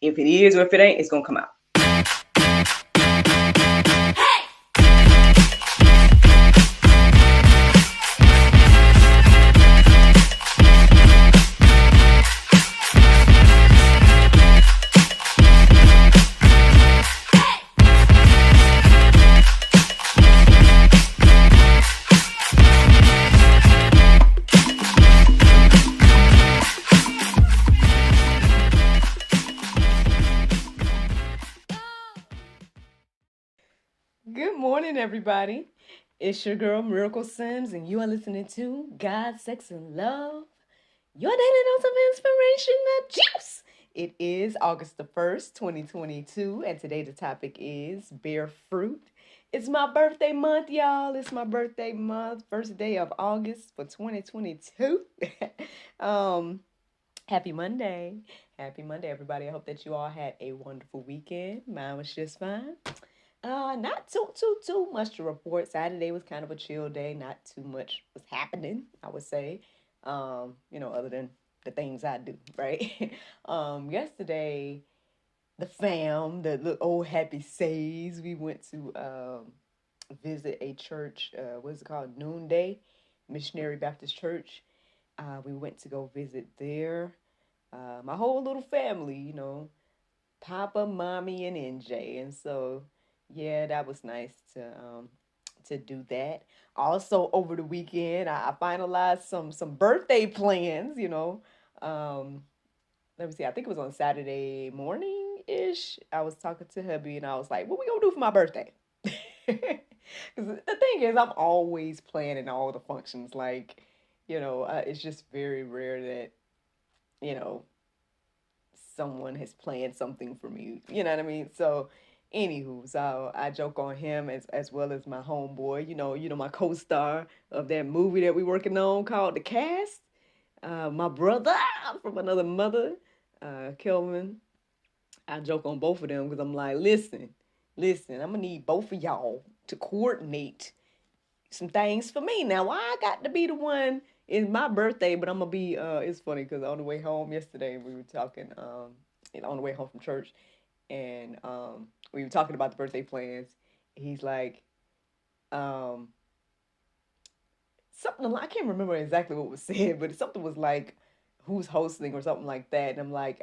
If it is or if it ain't, it's going to come out. Good morning, everybody. It's your girl, Miracle Sims, and you are listening to God, Sex, and Love, your daily dose of inspiration, the juice. It is August the 1st, 2022, and today the topic is bear fruit. It's my birthday month, y'all. It's my birthday month, first day of August for 2022. Happy Monday. Happy Monday, everybody. I hope that you all had a wonderful weekend. Mine was just fine. Not too much to report. Saturday was kind of a chill day. Not too much was happening, I would say. Other than the things I do, right? Yesterday, the little old happy says, we went to visit a church. What is it called? Noonday Missionary Baptist Church. We went to go visit there. My whole little family, Papa, Mommy, and NJ, and so. Yeah, that was nice to do that. Also, over the weekend, I finalized some birthday plans. Let me see. I think it was on Saturday morning ish. I was talking to hubby, and I was like, "What we gonna do for my birthday?" Because the thing is, I'm always planning all the functions. Like, it's just very rare that you know someone has planned something for me. You know what I mean? So. Anywho, so I joke on him as well as my homeboy, my co-star of that movie that we working on called The Cast. My brother from another mother, Kelvin. I joke on both of them because I'm like, listen, I'm gonna need both of y'all to coordinate some things for me. Now I got to be the one. It's my birthday, but I'm gonna be. It's funny because on the way home yesterday we were talking. On the way home from church. And we were talking about the birthday plans. He's like, something, I can't remember exactly what was said, but something was like, who's hosting or something like that. And I'm like,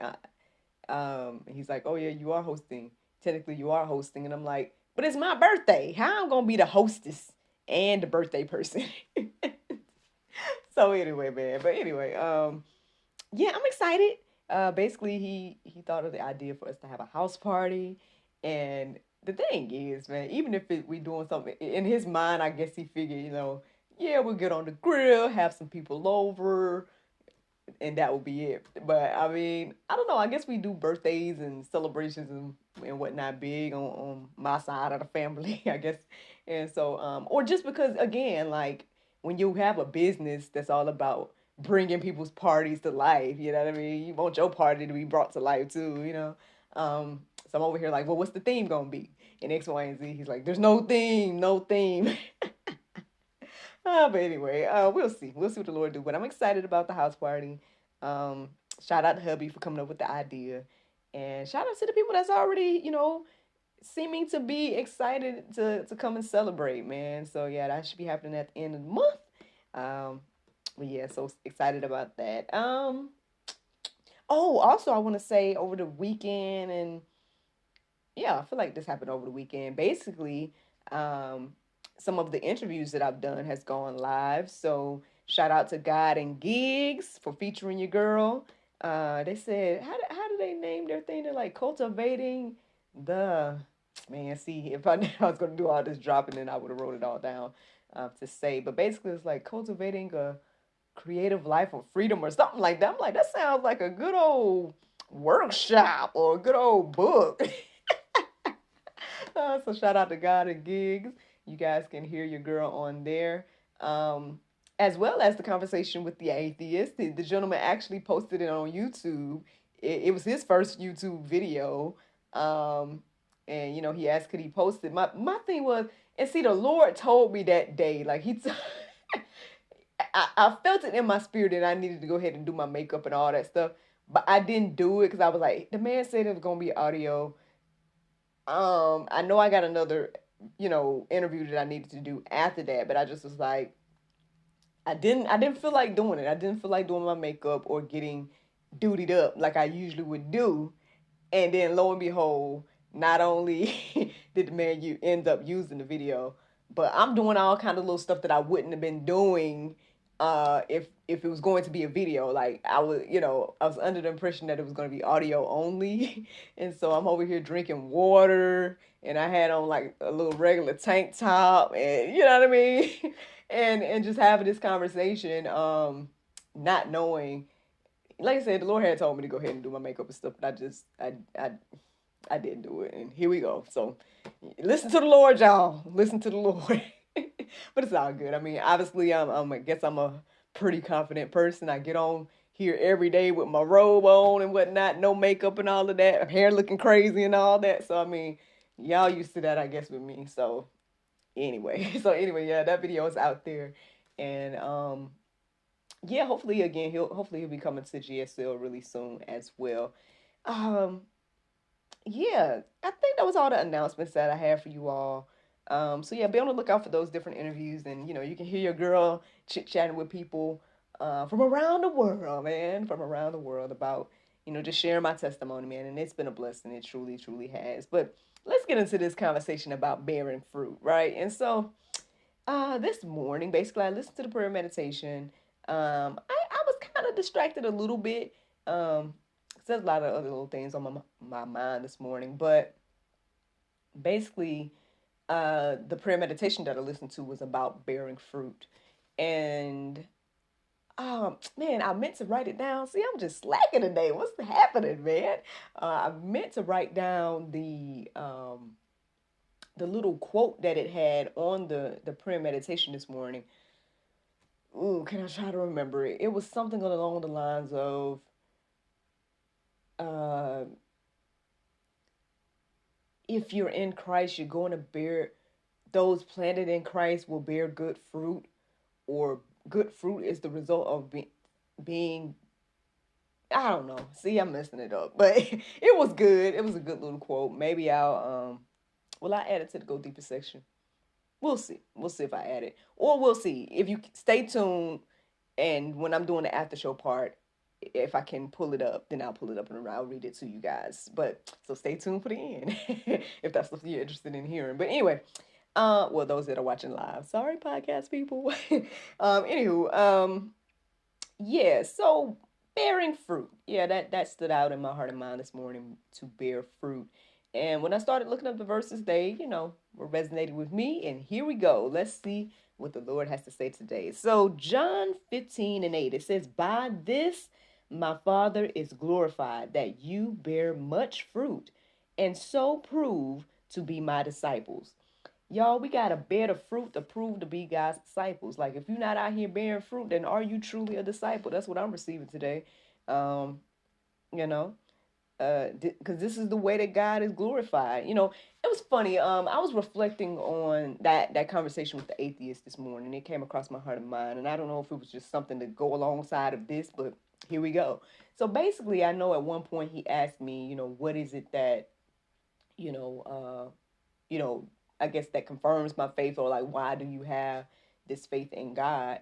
he's like, oh yeah, you are hosting. Technically, you are hosting. And I'm like, but it's my birthday. How I'm going to be the hostess and the birthday person? So anyway, man. But anyway, yeah, I'm excited. Basically, he thought of the idea for us to have a house party, and the thing is, man, even if we doing something in his mind, I guess he figured, yeah, we'll get on the grill, have some people over, and that will be it. But I mean, I don't know. I guess we do birthdays and celebrations and whatnot big on my side of the family, I guess. And so, or just because again, like when you have a business that's all about bringing people's parties to life, you know what I mean? You want your party to be brought to life too. So I'm over here like, well, what's the theme gonna be? And X, Y, and Z. He's like, there's no theme, no theme. But anyway, we'll see. We'll see what the Lord do. But I'm excited about the house party. Shout out to hubby for coming up with the idea. And shout out to the people that's already, seeming to be excited to come and celebrate, man. So yeah, that should be happening at the end of the month. But yeah, so excited about that. Also I want to say over the weekend, and yeah, I feel like this happened over the weekend. Basically, some of the interviews that I've done has gone live. So shout out to God and Gigs for featuring your girl. They said, how do they name their thing? They're like cultivating the, man, see, if I knew I was going to do all this dropping, then I would have wrote it all down to say. But basically, it's like cultivating a creative life of freedom or something like that. I'm like, that sounds like a good old workshop or a good old book. So shout out to God and Gigs. You guys can hear your girl on there. As well as the conversation with the atheist. The gentleman actually posted it on YouTube. It was his first YouTube video. And, he asked, could he post it? My thing was, and see, the Lord told me that day, like I felt it in my spirit that I needed to go ahead and do my makeup and all that stuff. but I didn't do it because I was like, the man said it was gonna be audio. I know I got another, interview that I needed to do after that, but I just was like, I didn't feel like doing it. I didn't feel like doing my makeup or getting dutied up like I usually would do. And then lo and behold, not only did the man you end up using the video, but I'm doing all kind of little stuff that I wouldn't have been doing if it was going to be a video. Like I was under the impression that it was going to be audio only. And so I'm over here drinking water and I had on like a little regular tank top and you know what I mean? And just having this conversation not knowing, like I said, the Lord had told me to go ahead and do my makeup and stuff, but I didn't do it, and here we go. So, listen to the Lord, y'all. Listen to the Lord. But it's all good. I mean, obviously, I guess I'm a pretty confident person. I get on here every day with my robe on and whatnot, no makeup and all of that, hair looking crazy and all that. So, I mean, y'all used to that, I guess, with me. So, anyway, yeah, that video is out there, and yeah, hopefully he'll be coming to GSL really soon as well. Um, yeah, I think that was all the announcements that I had for you all. So yeah, be on the lookout for those different interviews, and you can hear your girl chit chatting with people from around the world, man, from around the world about just sharing my testimony, man, and it's been a blessing. It truly, truly has. But let's get into this conversation about bearing fruit, right? And so this morning, basically, I listened to the prayer meditation. I was kind of distracted a little bit. There's a lot of other little things on my mind this morning, but basically, the prayer meditation that I listened to was about bearing fruit, and man, I meant to write it down. See, I'm just slacking today. What's happening, man? I meant to write down the little quote that it had on the prayer meditation this morning. Ooh, can I try to remember it? It was something along the lines of, uh, if you're in Christ, you're going to bear, those planted in Christ will bear good fruit, or good fruit is the result of being, I don't know. See, I'm messing it up, but it was good. It was a good little quote. Maybe will I add it to the Go Deeper section? We'll see. We'll see if I add it. Or we'll see. If you stay tuned, and when I'm doing the after show part, if I can pull it up, then I'll pull it up and I'll read it to you guys. But so stay tuned for the end if that's something you're interested in hearing. But anyway, well, those that are watching live, sorry, podcast people. Anywho, yeah. So bearing fruit, yeah, that stood out in my heart and mind this morning, to bear fruit. And when I started looking up the verses, they, were resonating with me. And here we go. Let's see what the Lord has to say today. So John 15:8, it says, by this my Father is glorified, that you bear much fruit, and so prove to be my disciples. Y'all, we got to bear the fruit to prove to be God's disciples. Like, if you're not out here bearing fruit, then are you truly a disciple? That's what I'm receiving today. Um, you know, because this is the way that God is glorified. It was funny. I was reflecting on that conversation with the atheist this morning. It came across my heart and mind, and I don't know if it was just something to go alongside of this, but here we go. So basically, I know at one point he asked me, what is it that, you know, you know, I guess that confirms my faith, or like, why do you have this faith in God?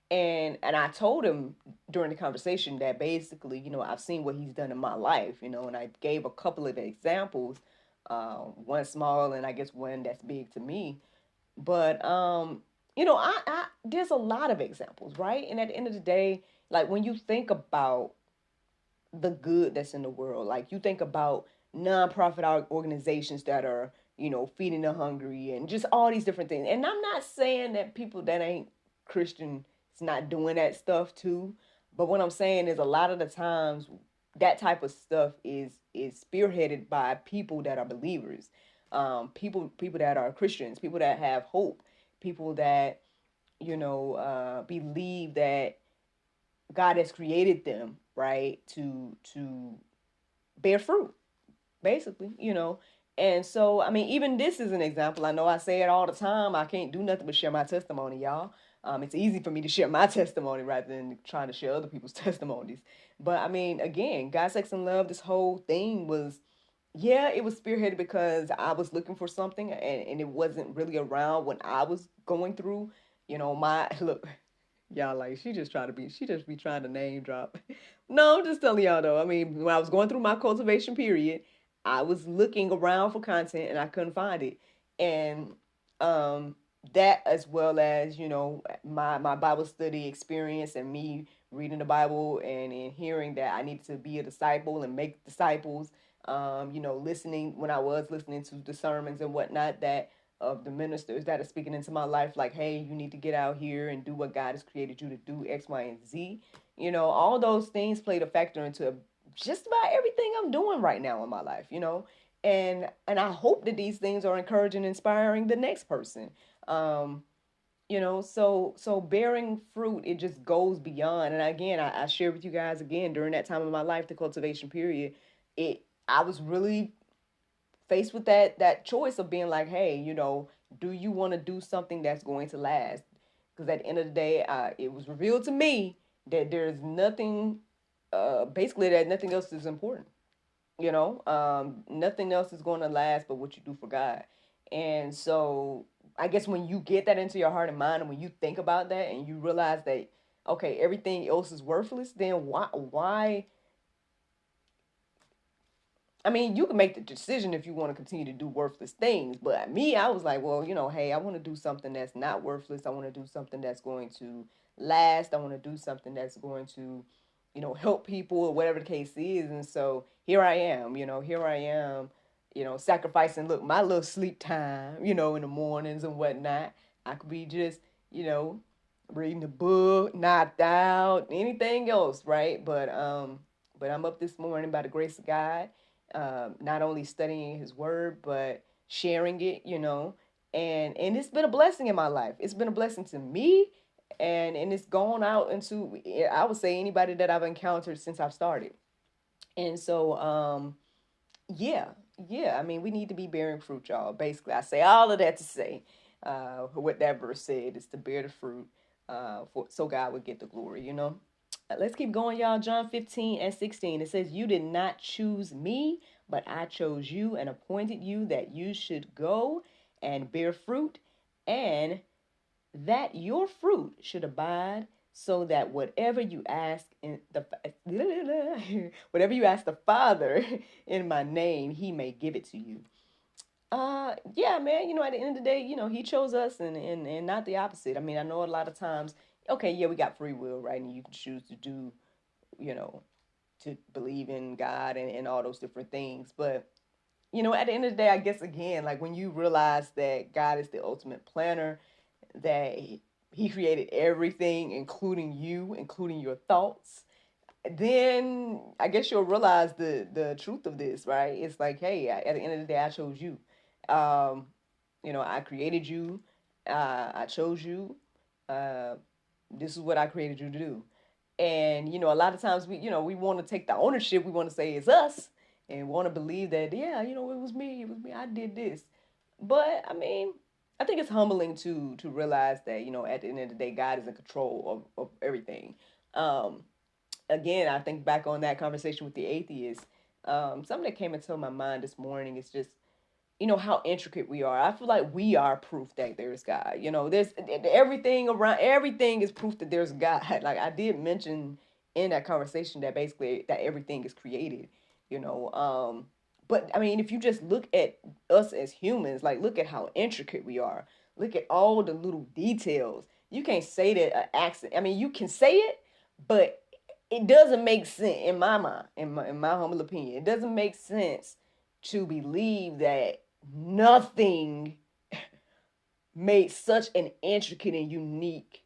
And I told him during the conversation that basically, I've seen what he's done in my life, and I gave a couple of examples, one small and I guess one that's big to me. But I there's a lot of examples, right? And at the end of the day, like, when you think about the good that's in the world, like, you think about nonprofit organizations that are, feeding the hungry and just all these different things. And I'm not saying that people that ain't Christian is not doing that stuff too. But what I'm saying is, a lot of the times that type of stuff is spearheaded by people that are believers, people that are Christians, people that have hope, people that believe that God has created them, right, to bear fruit, basically. And so, I mean, even this is an example. I know I say it all the time. I can't do nothing but share my testimony, y'all. It's easy for me to share my testimony rather than trying to share other people's testimonies. But I mean, again, God, Sex, and Love, this whole thing was, yeah, it was spearheaded because I was looking for something and it wasn't really around when I was going through, my look, y'all like, she just be trying to name drop. No, I'm just telling y'all though. I mean, when I was going through my cultivation period, I was looking around for content and I couldn't find it. And um that, as well as, my Bible study experience and me reading the Bible and hearing that I needed to be a disciple and make disciples, listening when I was listening to the sermons and whatnot, that of the ministers that are speaking into my life, like, hey, you need to get out here and do what God has created you to do, X, Y, and Z. All those things played a factor into just about everything I'm doing right now in my life, and I hope that these things are encouraging, inspiring the next person. Um, so bearing fruit, it just goes beyond. And again, I shared with you guys again during that time of my life, the cultivation period, I was really faced with that choice of being like, hey, do you want to do something that's going to last? Because at the end of the day, it was revealed to me that there's nothing, basically, that nothing else is important. Nothing else is going to last but what you do for God. And so I guess when you get that into your heart and mind, and when you think about that and you realize that, okay, everything else is worthless, then why I mean, you can make the decision if you want to continue to do worthless things. But me, I was like, well, hey, I want to do something that's not worthless. I want to do something that's going to last. I want to do something that's going to, help people or whatever the case is. And so here I am, sacrificing, look, my little sleep time, in the mornings and whatnot. I could be just, you know, reading a book, knocked out, anything else, right? But I'm up this morning by the grace of God, not only studying His Word but sharing it, and it's been a blessing in my life. It's been a blessing to me, and it's gone out into, I would say, anybody that I've encountered since I've started. And so, yeah, yeah. I mean, we need to be bearing fruit, y'all. Basically, I say all of that to say, what that verse said is to bear the fruit, so God would get the glory. Let's keep going, y'all. John 15:16. It says, "You did not choose me, but I chose you and appointed you that you should go and bear fruit, and that your fruit should abide, so that whatever you ask in the whatever you ask the Father in my name, He may give it to you." Yeah, man, at the end of the day, He chose us, and not the opposite. I mean, I know a lot of times, okay, yeah, we got free will, right? And you can choose to do, you know to believe in God and all those different things. But, at the end of the day, I guess, again, like, when you realize that God is the ultimate planner, that He created everything, including you, including your thoughts, then I guess you'll realize the truth of this, right? It's like, hey, at the end of the day, I chose you. Um, I created you. I chose you. Uh, this is what I created you to do. And, a lot of times we want to take the ownership. We want to say it's us and want to believe that, yeah, it was me. It was me. I did this. But I mean, I think it's humbling to realize that, at the end of the day, God is in control of everything. Um, Again, I think back on that conversation with the atheist. Something that came into my mind this morning is just, how intricate we are. I feel like we are proof that there's God. There's everything around, everything is proof that there's God. Like, I did mention in that conversation that basically that everything is created, you know. But I mean, if you just look at us as humans, like, look at how intricate we are. Look at all the little details. You can't say that an accident. I mean, you can say it, but it doesn't make sense in my mind, in my humble opinion. It doesn't make sense to believe that nothing made such an intricate and unique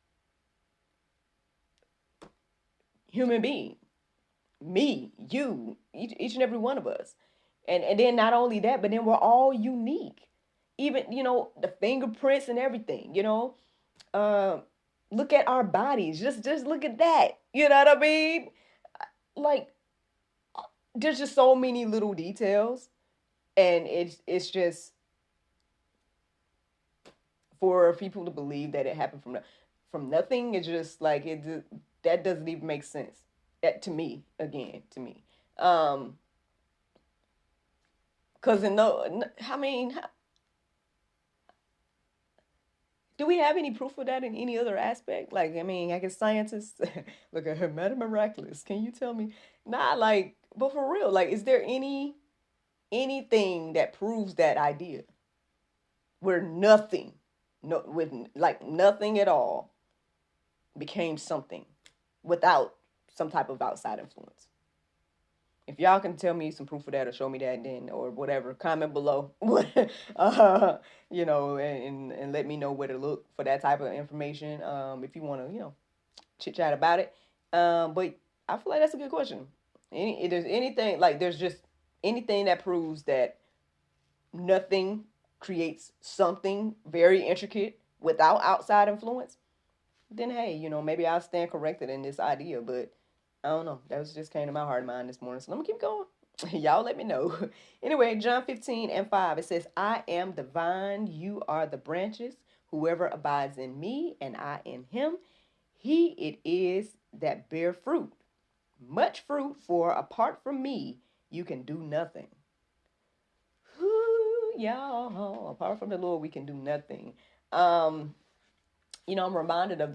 human being. Me, you, each and every one of us. And then not only that, but then we're all unique. Even, the fingerprints and everything, Uh, look at our bodies. Just look at that. You know what I mean? Like, there's just so many little details, and it's just for people to believe that it happened from from nothing. It's just like that doesn't even make sense. That to me, again, to me. Because I mean, do we have any proof of that in any other aspect? Like, I mean, I guess scientists look at her meta miraculous. Can you tell me? Nah, like, but for real, like, is there anything that proves that idea where nothing, no, with like nothing at all, became something without some type of outside influence? If y'all can tell me some proof of that or show me that, then or whatever, comment below. And let me know where to look for that type of information. If you want to, chit chat about it. But I feel like that's a good question. If there's anything like there's just anything that proves that nothing creates something very intricate without outside influence, then hey, maybe I'll stand corrected in this idea. But I don't know. That was just came to my heart and mind this morning. So let me keep going. Y'all let me know. Anyway, John 15:5, it says, I am the vine, you are the branches. Whoever abides in me and I in him, he it is that bear fruit. Much fruit, for apart from me, you can do nothing. Whoo, y'all. Apart from the Lord, we can do nothing. I'm reminded of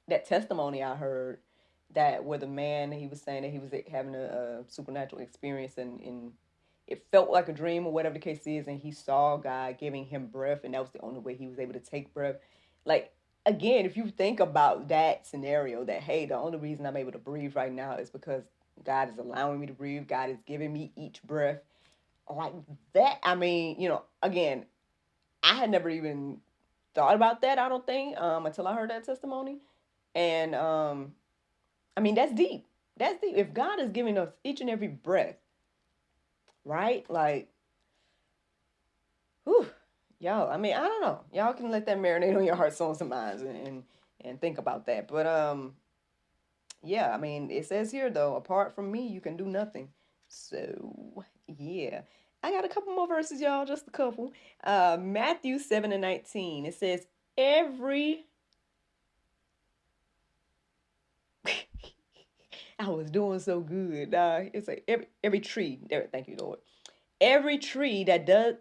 that testimony I heard that where the man, he was saying that he was having a supernatural experience and it felt like a dream or whatever the case is, and he saw God giving him breath, and that was the only way he was able to take breath. Like, again, if you think about that scenario, that hey, the only reason I'm able to breathe right now is because God is allowing me to breathe, God is giving me each breath, like that. I mean, again, I had never even thought about that, I don't think, until I heard that testimony. And I mean, that's deep. That's deep. If God is giving us each and every breath, right? Like, whew, y'all. I mean, I don't know. Y'all can let that marinate on your heart, souls, and minds, and think about that. But yeah. I mean, it says here though, apart from me, you can do nothing. So yeah, I got a couple more verses, y'all. Just a couple. Matthew 7:19. It says, every I was doing so good. It's like every tree. There, thank you, Lord. Every tree that does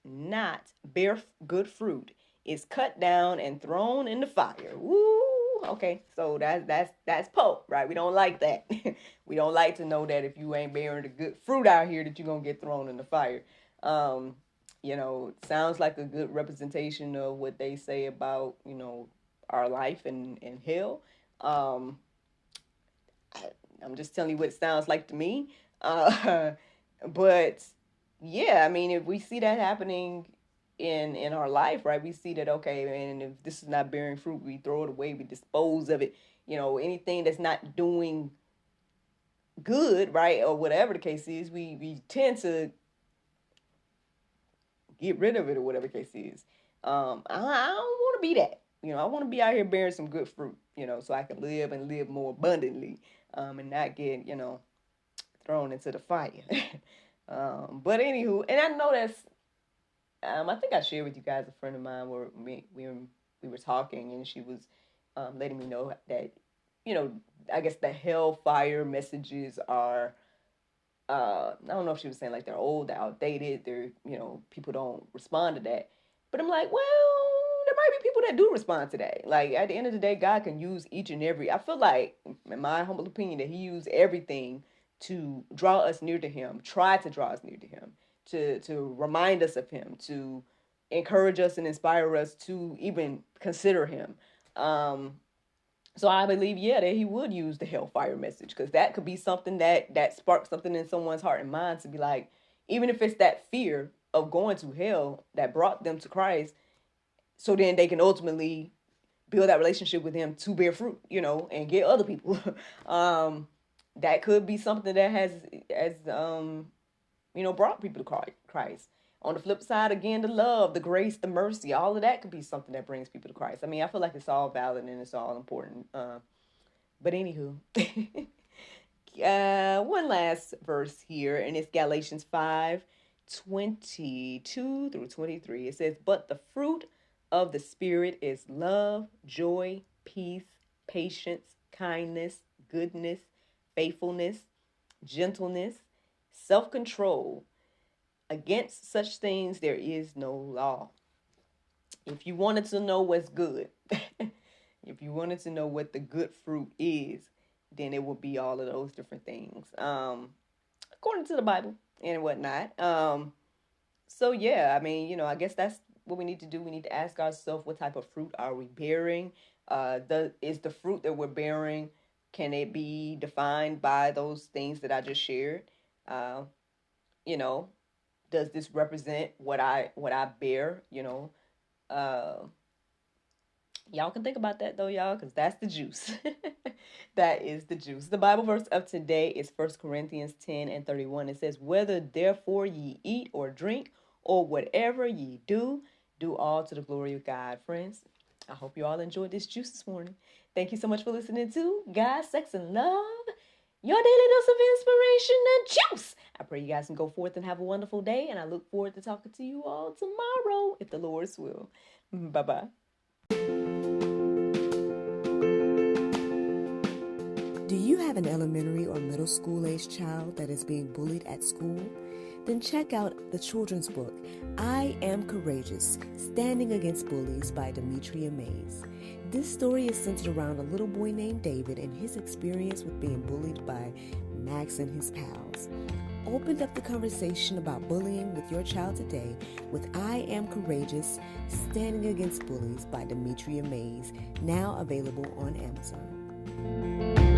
not bear good fruit is cut down and thrown in the fire. Woo! Okay, so that's Pope, right? We don't like that. We don't like to know that if you ain't bearing the good fruit out here, that you're gonna get thrown in the fire. Um, sounds like a good representation of what they say about our life and hell. Um, I'm just telling you what it sounds like to me. Uh, but yeah, I mean, if we see that happening in our life, right? We see that okay, and if this is not bearing fruit, we throw it away, we dispose of it. Anything that's not doing good, right, or whatever the case is, we tend to get rid of it or whatever the case is. I don't want to be that. I want to be out here bearing some good fruit. So I can live and live more abundantly, and not get thrown into the fire. But anywho, and I know that's I think I shared with you guys a friend of mine where we were talking and she was letting me know that I guess the hellfire messages are I don't know if she was saying like they're old, they're outdated, they're people don't respond to that. But I'm like, well, there might be people that do respond to that. Like at the end of the day, God can use each and every. I feel like, in my humble opinion, that He used everything to draw us near to Him, try to draw us near to Him, to remind us of Him, to encourage us and inspire us to even consider Him. So I believe, yeah, that He would use the hellfire message, because that could be something that sparks something in someone's heart and mind to be like, even if it's that fear of going to hell that brought them to Christ, so then they can ultimately build that relationship with Him to bear fruit, and get other people. That could be something that has brought people to Christ. On the flip side, again, the love, the grace, the mercy, all of that could be something that brings people to Christ. I mean, I feel like it's all valid and it's all important. But anywho, one last verse here, and it's Galatians 5:22 through 23. It says, but the fruit of the Spirit is love, joy, peace, patience, kindness, goodness, faithfulness, gentleness, self-control. Against such things there is no law. If you wanted to know what's good, if you wanted to know what the good fruit is, then it would be all of those different things, according to the Bible and whatnot. So yeah, I mean, I guess that's what we need to do. We need to ask ourselves, what type of fruit are we bearing? Is the fruit that we're bearing, can it be defined by those things that I just shared? Uh, you know, does this represent what I bear? Uh, Y'all can think about that though, y'all, because that's the juice. That is the juice. The Bible verse of today is 1 Corinthians 10:31. It says, "Whether therefore ye eat or drink, or whatever ye do, do all to the glory of God." Friends, I hope you all enjoyed this juice this morning. Thank you so much for listening to God, Sex, and Love, your daily dose of inspiration and juice. I pray you guys can go forth and have a wonderful day, and I look forward to talking to you all tomorrow, if the Lord's will. Bye-bye. Do you have an elementary or middle school age child that is being bullied at school? Then check out the children's book, I Am Courageous, Standing Against Bullies by Demetria Mays. This story is centered around a little boy named David and his experience with being bullied by Max and his pals. Open up the conversation about bullying with your child today with I Am Courageous, Standing Against Bullies by Demetria Mays, now available on Amazon.